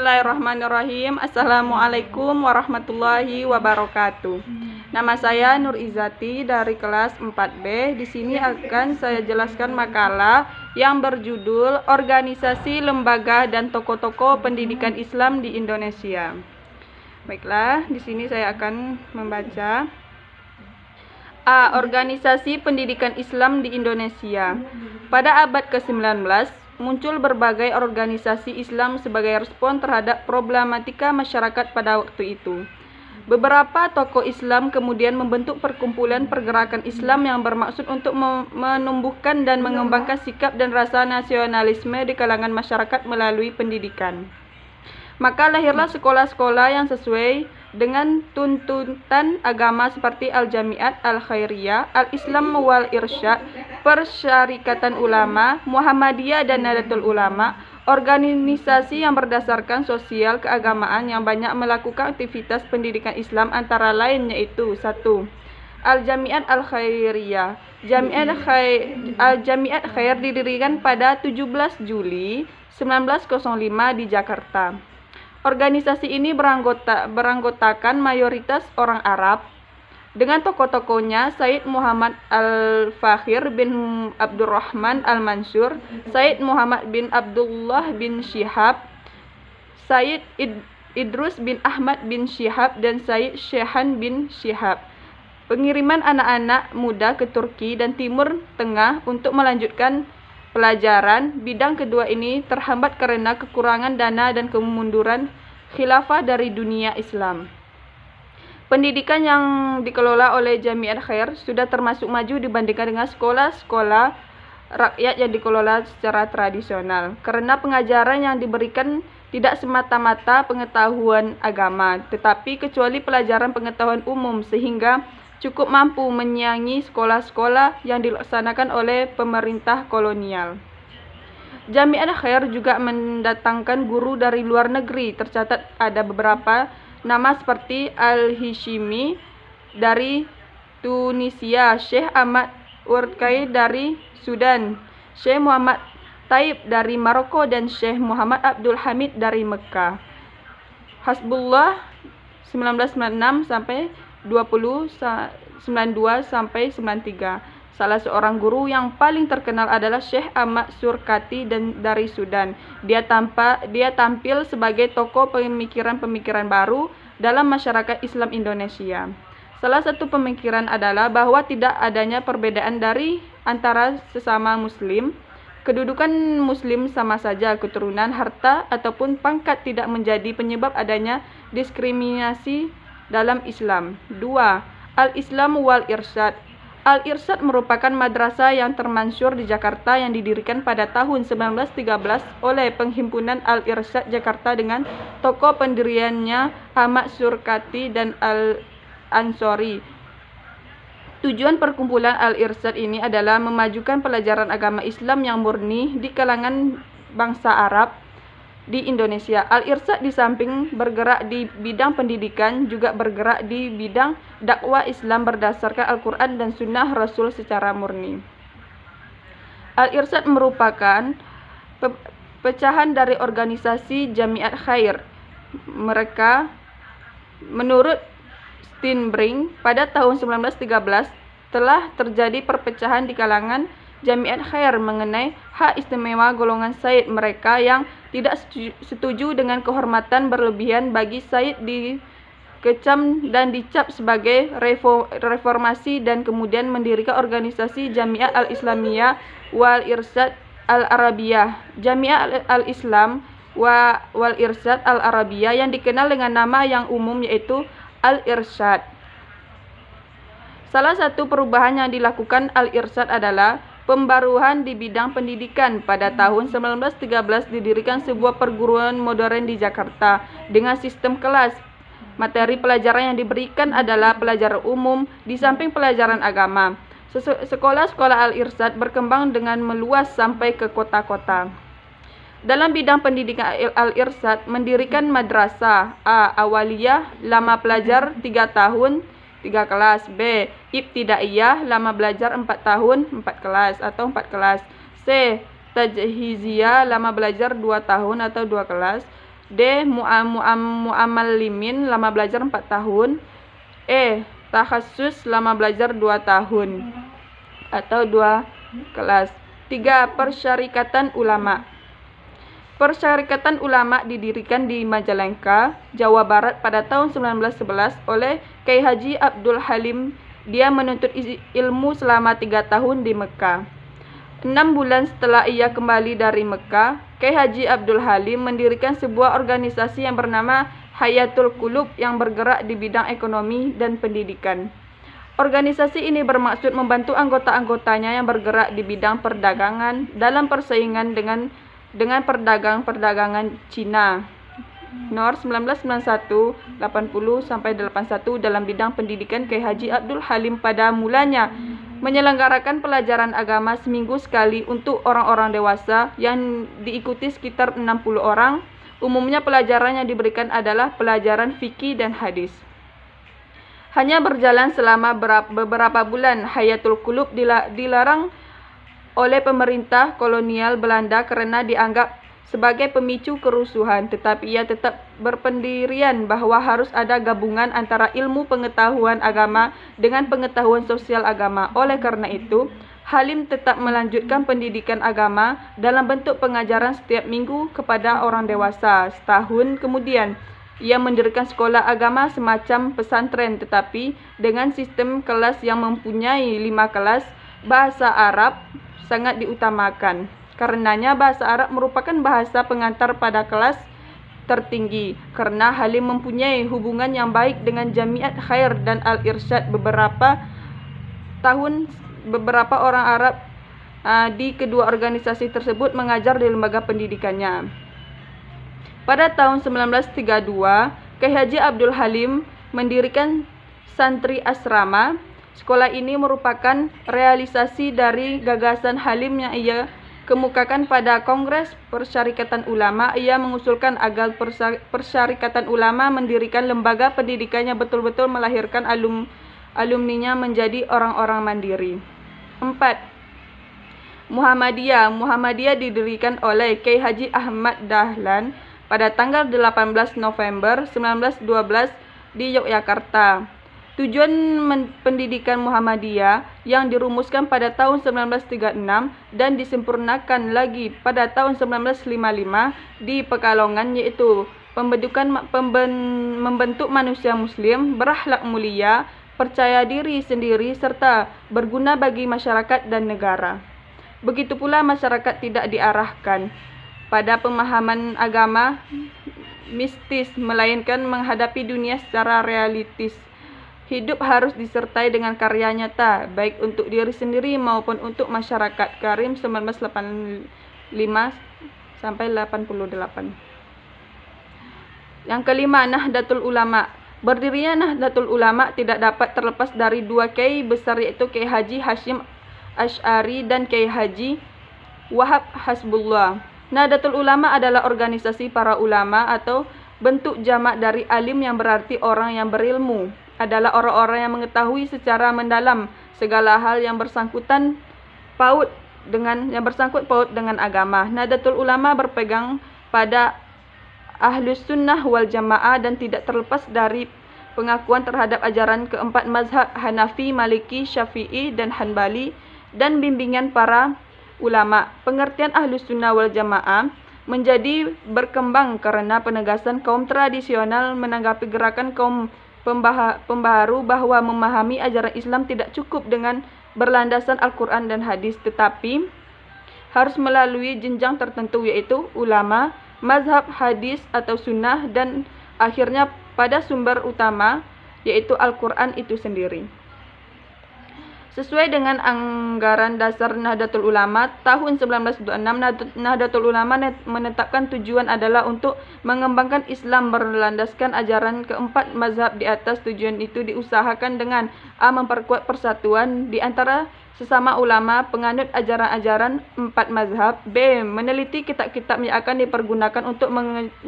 Bismillahirrahmanirrahim. Assalamualaikum warahmatullahi wabarakatuh. Nama saya Nur Izati dari kelas 4B. Di sini akan saya jelaskan makalah yang berjudul Organisasi, Lembaga, dan Tokoh-tokoh Pendidikan Islam di Indonesia. Baiklah, di sini saya akan membaca. A. Organisasi Pendidikan Islam di Indonesia. Pada abad ke-19, muncul berbagai organisasi Islam sebagai respon terhadap problematika masyarakat pada waktu itu. Beberapa tokoh Islam kemudian membentuk perkumpulan pergerakan Islam yang bermaksud untuk menumbuhkan dan mengembangkan sikap dan rasa nasionalisme di kalangan masyarakat melalui pendidikan. Maka lahirlah sekolah-sekolah yang sesuai dengan tuntutan agama seperti Al-Jamiat Al-Khairiyah, Al-Islam wal Irsyad, Persyarikatan Ulama, Muhammadiyah, dan Nadatul Ulama, organisasi yang berdasarkan sosial keagamaan yang banyak melakukan aktivitas pendidikan Islam antara lain yaitu 1. Al-Jamiat Al-Khairiyah. Al-Jamiat Khair didirikan pada 17 Juli 1905 di Jakarta. Organisasi ini beranggotakan mayoritas orang Arab, dengan tokoh-tokohnya Said Muhammad Al-Fakhir bin Abdurrahman Al-Mansur, Said Muhammad bin Abdullah bin Syihab, Said Idrus bin Ahmad bin Syihab, dan Said Shehan bin Syihab. Pengiriman anak-anak muda ke Turki dan Timur Tengah untuk melanjutkan pelajaran bidang kedua ini terhambat karena kekurangan dana dan kemunduran khilafah dari dunia Islam. Pendidikan yang dikelola oleh Jamiat Khair sudah termasuk maju dibandingkan dengan sekolah-sekolah rakyat yang dikelola secara tradisional, karena pengajaran yang diberikan tidak semata-mata pengetahuan agama, tetapi kecuali pelajaran pengetahuan umum, sehingga cukup mampu menyaingi sekolah-sekolah yang dilaksanakan oleh pemerintah kolonial. Jamiat Khair juga mendatangkan guru dari luar negeri. Tercatat ada beberapa nama seperti Al-Hishimi dari Tunisia, Syekh Ahmad Urkai dari Sudan, Syekh Muhammad Taib dari Maroko, dan Syekh Muhammad Abdul Hamid dari Mekah. Hasbullah 1996 sampai 92 sampai 93. Salah seorang guru yang paling terkenal adalah Syekh Ahmad Surkati dari Sudan. Dia tampil sebagai tokoh pemikiran-pemikiran baru dalam masyarakat Islam Indonesia. Salah satu pemikiran adalah bahwa tidak adanya perbedaan antara sesama muslim. Kedudukan muslim sama saja, keturunan, harta, ataupun pangkat tidak menjadi penyebab adanya diskriminasi dalam Islam. 2. Al-Islam wal Irsyad. Al-Irsyad merupakan madrasah yang termasyhur di Jakarta yang didirikan pada tahun 1913 oleh Penghimpunan Al-Irsyad Jakarta dengan tokoh pendiriannya Ahmad Surkati dan Al-Ansori. Tujuan perkumpulan Al-Irsyad ini adalah memajukan pelajaran agama Islam yang murni di kalangan bangsa Arab di Indonesia. Al-Irsyad di samping bergerak di bidang pendidikan, juga bergerak di bidang dakwah Islam berdasarkan Al-Quran dan Sunnah Rasul secara murni. Al-Irsyad merupakan pecahan dari organisasi Jamiat Khair. Mereka, menurut Steinbrink, pada tahun 1913 telah terjadi perpecahan di kalangan Jamiat Khair mengenai hak istimewa golongan Said. Mereka yang tidak setuju dengan kehormatan berlebihan bagi Said dikecam dan dicap sebagai reformasi, dan kemudian mendirikan organisasi Jamiat Al-Islamiyah wal Irsyad Al-Arabiyah. Jamiat Al-Islam wal Irsyad Al-Arabiyah yang dikenal dengan nama yang umum yaitu Al-Irsyad. Salah satu perubahan yang dilakukan Al-Irsyad adalah pembaruan di bidang pendidikan. Pada tahun 1913 didirikan sebuah perguruan modern di Jakarta dengan sistem kelas. Materi pelajaran yang diberikan adalah pelajaran umum di samping pelajaran agama. Sekolah-sekolah Al-Irsyad berkembang dengan meluas sampai ke kota-kota. Dalam bidang pendidikan, Al-Irsyad mendirikan madrasah A. Awaliyah, lama pelajar 3 tahun 3 kelas. B. Ibtidaiyah, lama belajar 4 tahun 4 kelas atau 4 kelas. C. Tajhiziyah, lama belajar 2 tahun atau 2 kelas. D. Mu'amalimin lama belajar 4 tahun. E. Takhasus lama belajar 2 tahun atau 2 kelas. 3. Persyarikatan Ulama. Persyarikatan Ulama didirikan di Majalengka, Jawa Barat pada tahun 1911 oleh Kyai Haji Abdul Halim. Dia menuntut ilmu selama 3 tahun di Mekah. 6 bulan setelah ia kembali dari Mekah, Kyai Haji Abdul Halim mendirikan sebuah organisasi yang bernama Hayatul Qulub yang bergerak di bidang ekonomi dan pendidikan. Organisasi ini bermaksud membantu anggota-anggotanya yang bergerak di bidang perdagangan dalam persaingan dengan perdagangan Cina. Nomor 1991 80 sampai 81 dalam bidang pendidikan. Kyai Haji Abdul Halim pada mulanya menyelenggarakan pelajaran agama seminggu sekali untuk orang-orang dewasa yang diikuti sekitar 60 orang. Umumnya pelajaran yang diberikan adalah pelajaran fikih dan hadis. Hanya berjalan selama beberapa bulan. Hayatul Qulub dilarang oleh pemerintah kolonial Belanda karena dianggap sebagai pemicu kerusuhan, tetapi ia tetap berpendirian bahwa harus ada gabungan antara ilmu pengetahuan agama dengan pengetahuan sosial agama. Oleh karena itu, Halim tetap melanjutkan pendidikan agama dalam bentuk pengajaran setiap minggu kepada orang dewasa. Setahun kemudian, ia mendirikan sekolah agama semacam pesantren, tetapi dengan sistem kelas yang mempunyai 5 kelas. Bahasa Arab sangat diutamakan. Karenanya bahasa Arab merupakan bahasa pengantar pada kelas tertinggi. Karena Halim mempunyai hubungan yang baik dengan Jamiat Khair dan Al-Irsyad, beberapa orang Arab di kedua organisasi tersebut mengajar di lembaga pendidikannya. Pada tahun 1932, Kyai Haji Abdul Halim mendirikan santri asrama. Sekolah ini merupakan realisasi dari gagasan Halim yang ia kemukakan pada Kongres Persyarikatan Ulama. Ia mengusulkan agar Persyarikatan Ulama mendirikan lembaga pendidikan yang betul-betul melahirkan alumninya menjadi orang-orang mandiri. 4. Muhammadiyah didirikan oleh Kyai Haji Ahmad Dahlan pada tanggal 18 November 1912 di Yogyakarta. Tujuan pendidikan Muhammadiyah yang dirumuskan pada tahun 1936 dan disempurnakan lagi pada tahun 1955 di Pekalongan yaitu membentuk manusia muslim, berakhlak mulia, percaya diri sendiri, serta berguna bagi masyarakat dan negara. Begitu pula masyarakat tidak diarahkan pada pemahaman agama mistis, melainkan menghadapi dunia secara realistis. Hidup harus disertai dengan karya nyata, baik untuk diri sendiri maupun untuk masyarakat. Karim 1985 sampai 88. Yang kelima, Nahdlatul Ulama. Berdirinya Nahdlatul Ulama tidak dapat terlepas dari 2 kiai besar, yaitu Kyai Haji Hashim Asy'ari dan Kyai Haji Wahab Hasbullah. Nahdlatul Ulama adalah organisasi para ulama atau bentuk jamak dari alim yang berarti orang yang berilmu. Adalah orang-orang yang mengetahui secara mendalam segala hal yang bersangkut paut dengan agama. Nahdlatul Ulama berpegang pada Ahlus Sunnah wal Jamaah dan tidak terlepas dari pengakuan terhadap ajaran keempat mazhab Hanafi, Maliki, Syafi'i, dan Hanbali dan bimbingan para ulama. Pengertian Ahlus Sunnah wal Jamaah menjadi berkembang karena penegasan kaum tradisional menanggapi gerakan kaum pembaharu bahwa memahami ajaran Islam tidak cukup dengan berlandaskan Al-Quran dan hadis, tetapi harus melalui jenjang tertentu, yaitu ulama, mazhab, hadis atau sunnah, dan akhirnya pada sumber utama, yaitu Al-Quran itu sendiri. Sesuai dengan anggaran dasar Nahdlatul Ulama tahun 1926, Nahdlatul Ulama menetapkan tujuan adalah untuk mengembangkan Islam berlandaskan ajaran keempat mazhab di atas. Tujuan itu diusahakan dengan A. Memperkuat persatuan di antara sesama ulama penganut ajaran-ajaran empat mazhab. B. Meneliti kitab-kitab yang akan dipergunakan untuk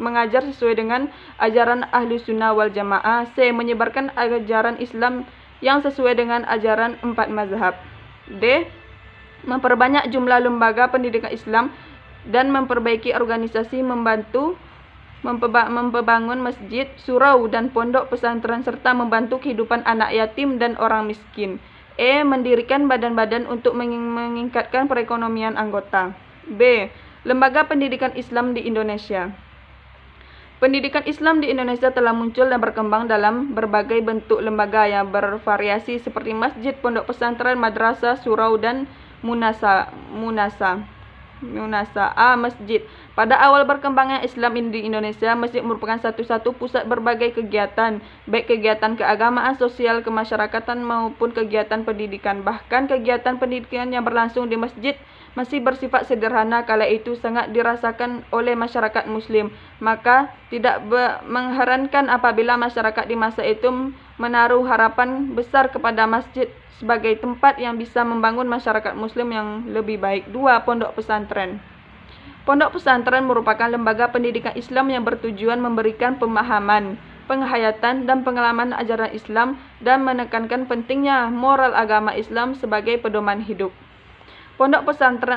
mengajar sesuai dengan ajaran Ahlus Sunnah wal Jamaah. C. Menyebarkan ajaran Islam yang sesuai dengan ajaran empat mazhab. D. Memperbanyak jumlah lembaga pendidikan Islam dan memperbaiki organisasi membantu membangun masjid, surau, dan pondok pesantren serta membantu kehidupan anak yatim dan orang miskin. Mendirikan badan-badan untuk meningkatkan perekonomian anggota. B. Lembaga pendidikan Islam di Indonesia. Pendidikan Islam di Indonesia telah muncul dan berkembang dalam berbagai bentuk lembaga yang bervariasi seperti masjid, pondok pesantren, madrasah, surau, dan munasa. Masjid. Pada awal berkembangnya Islam di Indonesia, masjid merupakan satu-satu pusat berbagai kegiatan, baik kegiatan keagamaan, sosial, kemasyarakatan maupun kegiatan pendidikan. Bahkan kegiatan pendidikan yang berlangsung di masjid masih bersifat sederhana kala itu sangat dirasakan oleh masyarakat muslim. Maka tidak mengherankan apabila masyarakat di masa itu menaruh harapan besar kepada masjid sebagai tempat yang bisa membangun masyarakat muslim yang lebih baik. 2. Pondok pesantren. Pondok pesantren merupakan lembaga pendidikan Islam yang bertujuan memberikan pemahaman, penghayatan, dan pengalaman ajaran Islam dan menekankan pentingnya moral agama Islam sebagai pedoman hidup. Pondok pesantren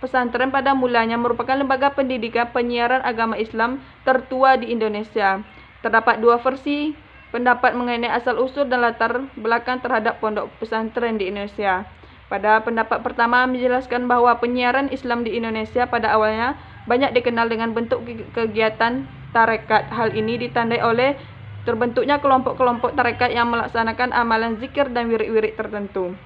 pesantren pada mulanya merupakan lembaga pendidikan penyiaran agama Islam tertua di Indonesia. Terdapat dua versi pendapat mengenai asal-usul dan latar belakang terhadap pondok pesantren di Indonesia. Pada pendapat pertama menjelaskan bahwa penyiaran Islam di Indonesia pada awalnya banyak dikenal dengan bentuk kegiatan tarekat. Hal ini ditandai oleh terbentuknya kelompok-kelompok tarekat yang melaksanakan amalan zikir dan wirid-wirid tertentu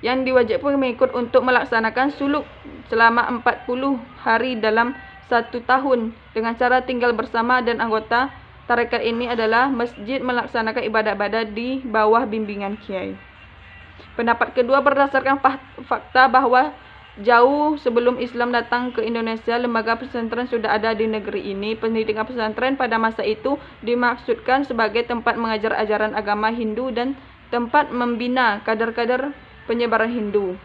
yang diwajibkan mengikut untuk melaksanakan suluk selama 40 hari dalam 1 tahun dengan cara tinggal bersama, dan anggota tarekat ini adalah masjid melaksanakan ibadah-ibadah di bawah bimbingan kiai. Pendapat kedua berdasarkan fakta bahwa jauh sebelum Islam datang ke Indonesia, lembaga pesantren sudah ada di negeri ini. Pendidikan pesantren pada masa itu dimaksudkan sebagai tempat mengajar ajaran agama Hindu dan tempat membina kader-kader penyebaran Hindu.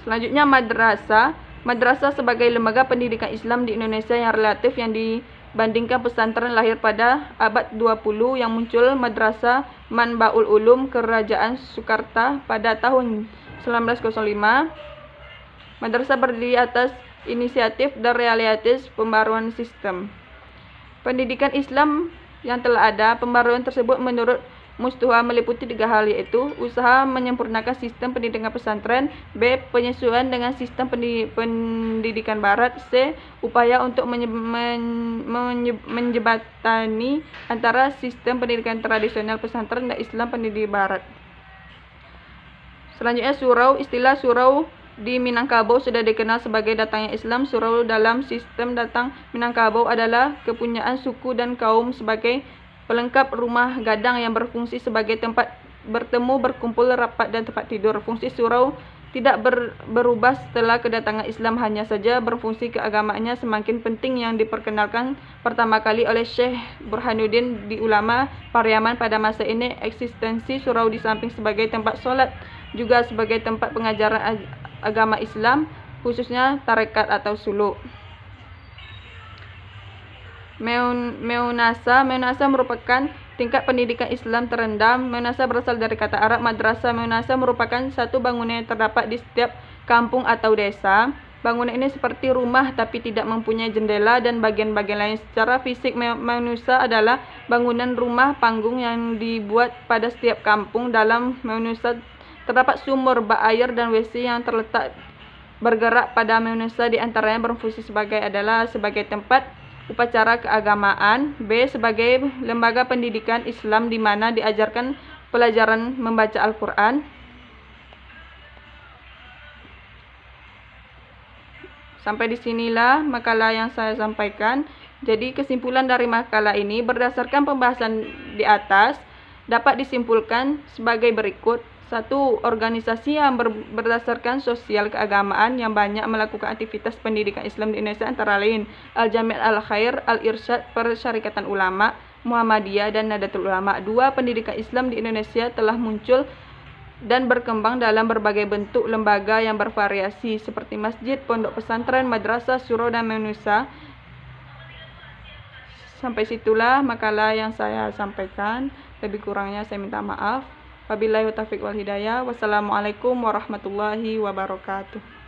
Selanjutnya madrasah. Madrasah sebagai lembaga pendidikan Islam di Indonesia yang relatif yang dibandingkan pesantren lahir pada abad 20 yang muncul Madrasah Manbaul Ulum Kerajaan Sukarta pada tahun 1905. Madrasah berdiri atas inisiatif dan realitas pembaruan sistem pendidikan Islam yang telah ada. Pembaruan tersebut menurut Mustuha meliputi 3 hal, yaitu usaha menyempurnakan sistem pendidikan pesantren, B. penyesuaian dengan sistem pendidikan barat, C. upaya untuk menjembatani antara sistem pendidikan tradisional pesantren dan Islam pendidikan barat. Selanjutnya surau. Istilah surau di Minangkabau sudah dikenal sebagai datangnya Islam. Surau dalam sistem datang Minangkabau adalah kepunyaan suku dan kaum sebagai pelengkap rumah gadang yang berfungsi sebagai tempat bertemu, berkumpul, rapat, dan tempat tidur. Fungsi surau tidak berubah setelah kedatangan Islam, hanya saja berfungsi keagamaannya semakin penting yang diperkenalkan pertama kali oleh Syekh Burhanuddin di ulama Pariaman. Pada masa ini eksistensi surau di samping sebagai tempat sholat juga sebagai tempat pengajaran agama Islam, khususnya tarekat atau suluk. Meunasa merupakan tingkat pendidikan Islam terendah. Meunasa berasal dari kata Arab madrasah. Meunasa merupakan satu bangunan yang terdapat di setiap kampung atau desa. Bangunan ini seperti rumah tapi tidak mempunyai jendela dan bagian-bagian lain. Secara fisik, meunasa adalah bangunan rumah panggung yang dibuat pada setiap kampung. Dalam meunasa terdapat sumur, bak air, dan WC yang terletak bergerak pada meunasa. Di antaranya berfungsi sebagai tempat upacara keagamaan, B. sebagai lembaga pendidikan Islam di mana diajarkan pelajaran membaca Al-Quran. Sampai disinilah makalah yang saya sampaikan. Jadi kesimpulan dari makalah ini berdasarkan pembahasan di atas dapat disimpulkan sebagai berikut. 1. Organisasi yang berdasarkan sosial keagamaan yang banyak melakukan aktivitas pendidikan Islam di Indonesia antara lain Al-Jami' Al-Khair, Al-Irsyad, Persyarikatan Ulama, Muhammadiyah, dan Nadatul Ulama. 2. Pendidikan Islam di Indonesia telah muncul dan berkembang dalam berbagai bentuk lembaga yang bervariasi seperti masjid, pondok pesantren, madrasah, surau, dan meunasa. Sampai situlah makalah yang saya sampaikan. Lebih kurangnya saya minta maaf. Wabillahi taufiq wal hidayah. Wassalamualaikum warahmatullahi wabarakatuh.